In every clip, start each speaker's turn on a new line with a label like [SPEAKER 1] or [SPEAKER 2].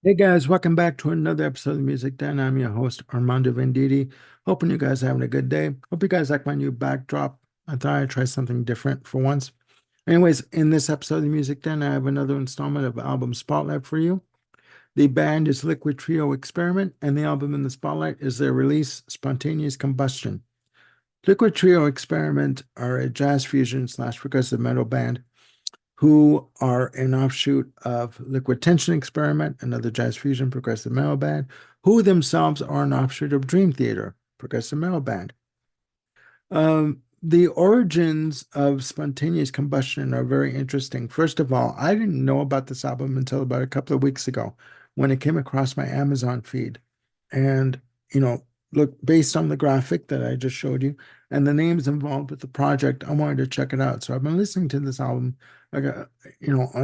[SPEAKER 1] Hey guys, welcome back to another episode of Music Den. I'm your host, Armando Venditti. Hoping you guys are having a good day. Hope you guys like my new backdrop. I thought I'd try something different for once. Anyways, in this episode of Music Den, I have another installment of album Spotlight for you. The band is Liquid Trio Experiment, and the album in the spotlight is their release, Spontaneous Combustion. Liquid Trio Experiment are a jazz fusion slash progressive metal band who are an offshoot of Liquid Tension Experiment, another jazz fusion progressive metal band, who themselves are an offshoot of Dream Theater, progressive metal band. The origins of Spontaneous Combustion are very interesting. First of all, I didn't know about this album until about a couple of weeks ago when it came across my Amazon feed. And, you know, look, based on the graphic that I just showed you and the names involved with the project, I wanted to check it out. So I've been listening to this album, like, on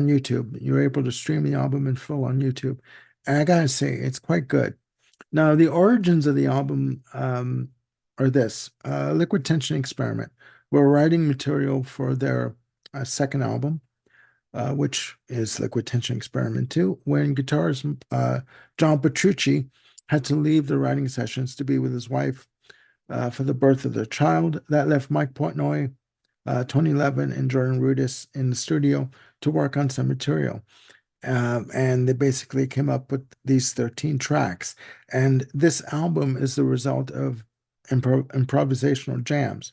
[SPEAKER 1] YouTube. You're able to stream the album in full on YouTube. And I gotta say, it's quite good. Now, the origins of the album are this Liquid Tension Experiment were writing material for their second album, which is Liquid Tension Experiment 2, when guitarist John Petrucci had to leave the writing sessions to be with his wife for the birth of their child. That left Mike Portnoy, Tony Levin, and Jordan Rudess in the studio to work on some material. And they basically came up with these 13 tracks. And this album is the result of improvisational jams.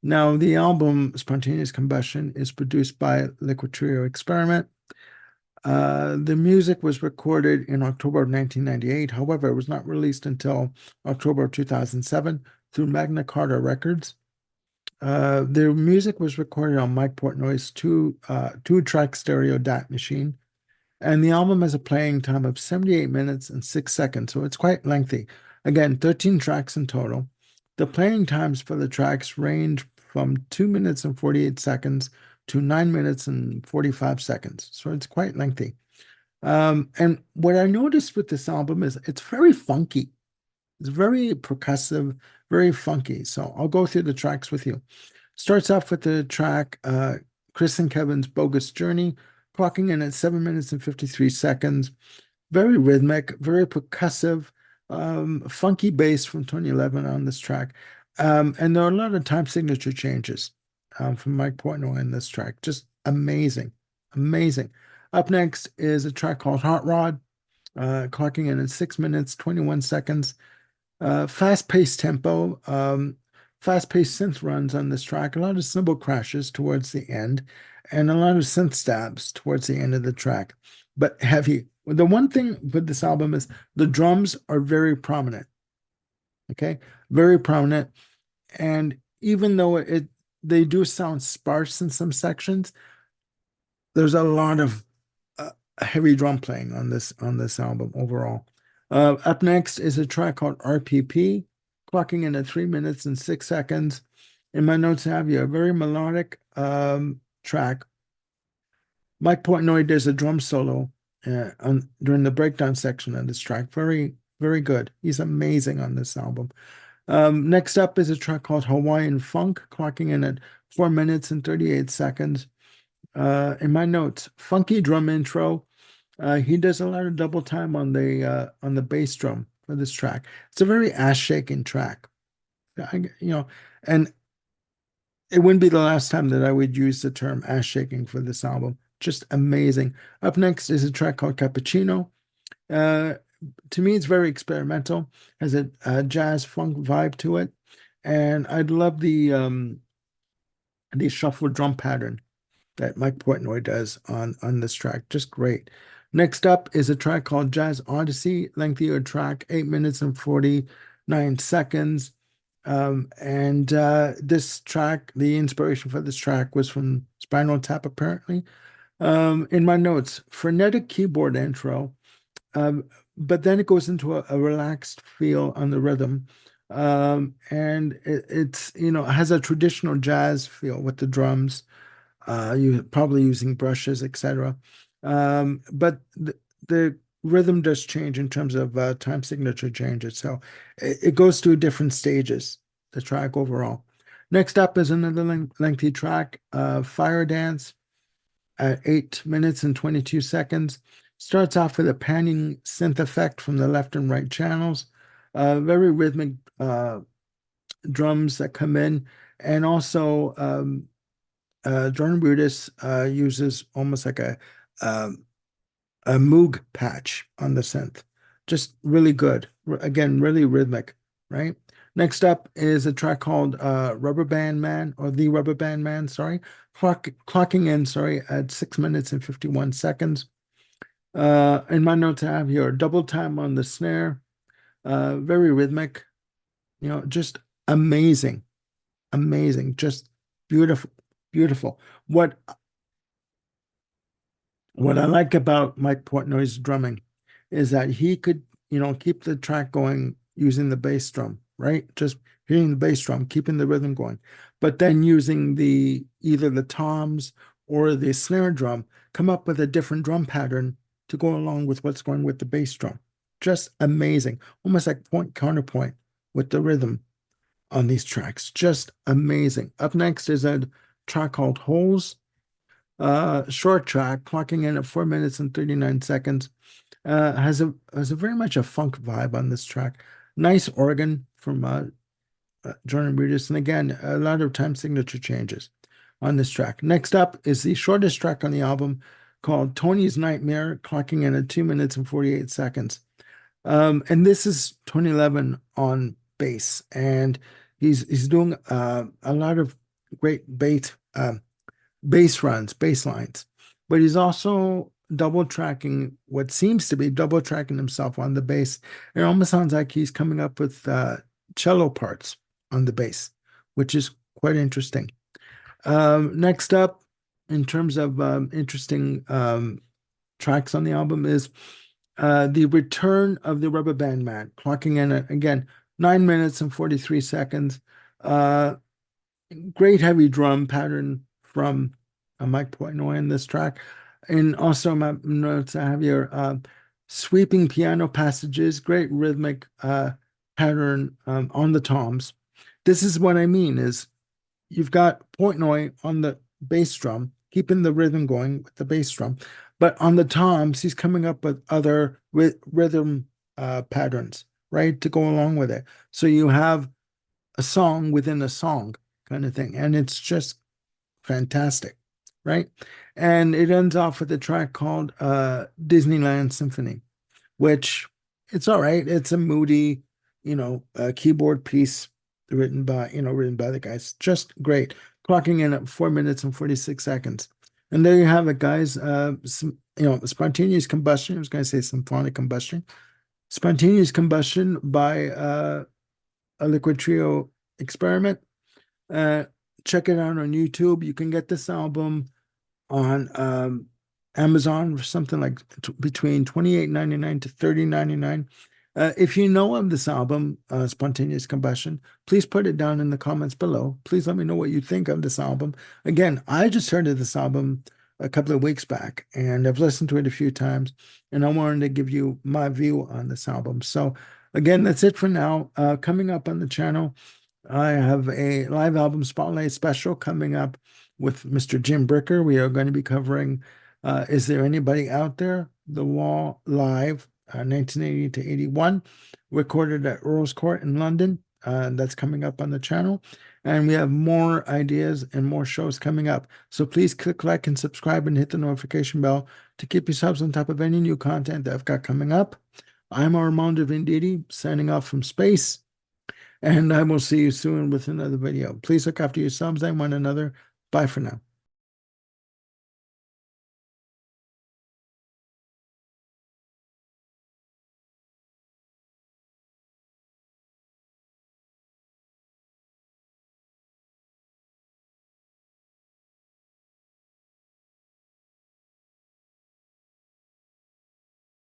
[SPEAKER 1] Now, the album Spontaneous Combustion is produced by Liquid Trio Experiment. The music was recorded in October of 1998. However, it was not released until October of 2007 through Magna Carta Records. The music was recorded on Mike Portnoy's two-track stereo DAT machine. And the album has a playing time of 78 minutes and 6 seconds, so it's quite lengthy. Again, 13 tracks in total. The playing times for the tracks range from 2 minutes and 48 seconds to 9 minutes and 45 seconds, so it's quite lengthy. And what I noticed with this album is it's very funky. It's very percussive, very funky. So I'll go through the tracks with you. Starts off with the track Chris and Kevin's Bogus Journey, clocking in at 7 minutes and 53 seconds. Very rhythmic, very percussive, funky bass from Tony Levin on this track. And there are a lot of time signature changes from Mike Portnoy in this track. Just amazing, amazing. Up next is a track called Hot Rod, clocking in at 6 minutes, 21 seconds. Fast-paced tempo, fast-paced synth runs on this track, a lot of cymbal crashes towards the end, and a lot of synth stabs towards the end of the track, but heavy. The one thing with this album is the drums are very prominent, okay? Very prominent. And even though they do sound sparse in some sections, there's a lot of heavy drum playing on this album overall. Up next is a track called RPP, clocking in at 3 minutes and 6 seconds. In my notes, I have you a very melodic track. Mike Portnoy does a drum solo during the breakdown section of this track. Very, very good. He's amazing on this album. Next up is a track called Hawaiian Funk, clocking in at 4 minutes and 38 seconds. In my notes, funky drum intro. He does a lot of double time on the bass drum for this track. It's a very ass shaking track. And it wouldn't be the last time that I would use the term ass shaking for this album. Just amazing. Up next is a track called Cappuccino. Uh, to me, it's very experimental, has a jazz funk vibe to it, and I love the shuffle drum pattern that Mike Portnoy does on this track. Just great. Next up is a track called Jazz Odyssey, lengthier track, 8 minutes and 49 seconds. And this track, the inspiration for this track was from Spinal Tap, apparently. In my notes, frenetic keyboard intro, but then it goes into a relaxed feel on the rhythm. And it has a traditional jazz feel with the drums, you probably using brushes, etc. But the rhythm does change in terms of time signature changes. So it goes through different stages, the track overall. Next up is another lengthy track, Fire Dance at 8 minutes and 22 seconds. Starts off with a panning synth effect from the left and right channels, very rhythmic drums that come in, and also Jordan Rudess uses almost like um, a Moog patch on the synth. Just really good. Again, really rhythmic, right? Next up is a track called Rubber Band Man, or The Rubber Band Man, sorry. Clocking in, sorry, at 6 minutes and 51 seconds. In my notes, I have here double time on the snare, very rhythmic, just amazing, amazing, just beautiful, beautiful. What I like about Mike Portnoy's drumming is that he could, keep the track going using the bass drum, right? Just hitting the bass drum, keeping the rhythm going, but then using the either the toms or the snare drum, come up with a different drum pattern to go along with what's going with the bass drum. Just amazing, almost like point counterpoint with the rhythm on these tracks. Just amazing. Up next is a track called Holes, short track, clocking in at 4 minutes and 39 seconds. Has a very much a funk vibe on this track. Nice organ from Jordan Rudess, and again, a lot of time signature changes on this track. Next up is the shortest track on the album, called Tony's Nightmare, clocking in at 2 minutes and 48 seconds. And this is Tony Levin on bass, and he's doing a lot of great bass runs, bass lines, but he's also double tracking what seems to be double tracking himself on the bass. It almost sounds like he's coming up with cello parts on the bass, which is quite interesting. Next up, in terms of interesting tracks on the album, is The Return of the Rubber Band Man, clocking in at, again, 9 minutes and 43 seconds. Uh, Great heavy drum pattern from Mike Portnoy in this track. And also my notes, I have your sweeping piano passages, great rhythmic pattern on the toms. This is what I mean is you've got Portnoy on the bass drum, keeping the rhythm going with the bass drum, but on the toms, he's coming up with other rhythm patterns, right, to go along with it. So you have a song within a song kind of thing, and it's just fantastic, right? And it ends off with a track called Disneyland Symphony, which it's all right. It's a moody, keyboard piece written by the guys. Just great. Clocking in at 4 minutes and 46 seconds. And there you have it, guys. Spontaneous Combustion. I was going to say Symphonic Combustion. Spontaneous Combustion by a Liquid Trio Experiment. Uh, Check it out on YouTube. You can get this album on Amazon for something like between $28.99 to $30.99. If you know of this album, Spontaneous Combustion, please put it down in the comments below. Please let me know what you think of this album. Again, I just heard of this album a couple of weeks back, and I've listened to it a few times, and I wanted to give you my view on this album. So again, that's it for now. Coming up on the channel, I have a live album spotlight special coming up with Mr. Jim Bricker. We are going to be covering Is There Anybody Out There? The Wall Live, 1980 to 81, recorded at Earl's Court in London. That's coming up on the channel. And we have more ideas and more shows coming up. So please click like and subscribe and hit the notification bell to keep yourselves on top of any new content that I've got coming up. I'm Armando Venditti, signing off from space. And I will see you soon with another video. Please look after yourselves and one another. Bye for now.